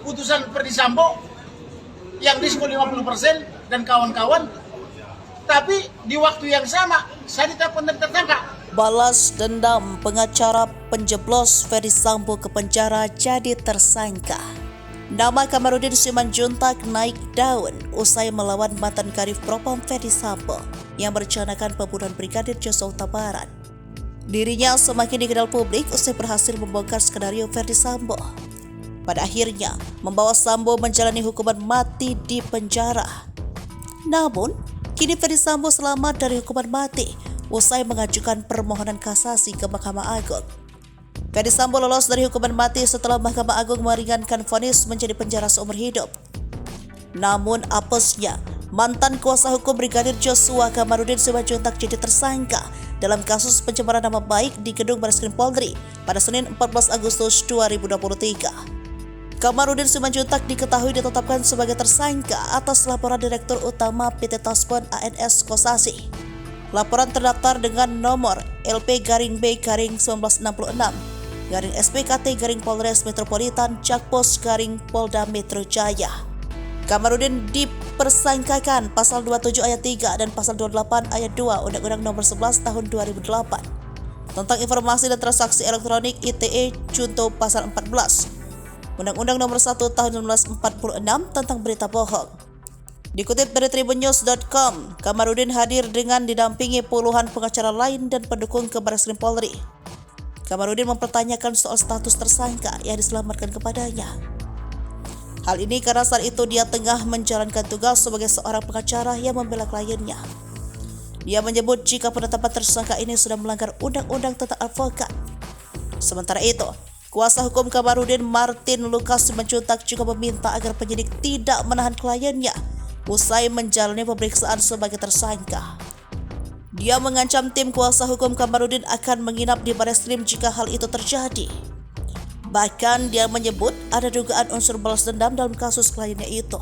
putusan Ferdy Sambo yang diskon 50% dan kawan-kawan, tapi di waktu yang sama saya ditetapkan dan tertangkap. Balas dendam, pengacara penjeblos Ferdy Sambo ke penjara jadi tersangka. Nama Kamarudin Simanjuntak naik daun usai melawan mantan Kadif Propam Ferdy Sambo yang merencanakan pembunuhan Brigadir Joshua Huta Barat. Dirinya semakin dikenal publik usai berhasil membongkar skenario Ferdy Sambo. Pada akhirnya, membawa Sambo menjalani hukuman mati di penjara. Namun, kini Ferdy Sambo selamat dari hukuman mati usai mengajukan permohonan kasasi ke Mahkamah Agung. Ferdy Sambo lolos dari hukuman mati setelah Mahkamah Agung meringankan vonis menjadi penjara seumur hidup. Namun apesnya, mantan kuasa hukum Brigadir Joshua Kamarudin Simanjuntak jadi tersangka dalam kasus pencemaran nama baik di Gedung Barreskrim Polri pada Senin 14 Agustus 2023. Kamarudin Simanjuntak diketahui ditetapkan sebagai tersangka atas laporan Direktur Utama PT Taspen ANS Kosasi. Laporan terdaftar dengan nomor LP-B-1966-SPKT-Polres Metropolitan Jakpos Polda Metro Jaya. Kamarudin dipersangkakan pasal 27 ayat 3 dan pasal 28 ayat 2 Undang-Undang Nomor 11 Tahun 2008 tentang Informasi dan Transaksi Elektronik ITE junto pasal 14 Undang-Undang Nomor 1 Tahun 1946 tentang berita bohong. Dikutip dari tribunnews.com, Kamarudin hadir dengan didampingi puluhan pengacara lain dan pendukung ke Barreskrim Polri. Kamarudin mempertanyakan soal status tersangka yang diselamatkan kepadanya. Hal ini karena saat itu dia tengah menjalankan tugas sebagai seorang pengacara yang membela kliennya. Dia menyebut jika penetapan tersangka ini sudah melanggar undang-undang tentang advokat. Sementara itu, kuasa hukum Kamarudin Martin Lukas Simanjuntak juga meminta agar penyidik tidak menahan kliennya usai menjalani pemeriksaan sebagai tersangka. Dia mengancam tim kuasa hukum Kamarudin akan menginap di Barreskrim jika hal itu terjadi. Bahkan dia menyebut ada dugaan unsur balas dendam dalam kasus kliennya itu.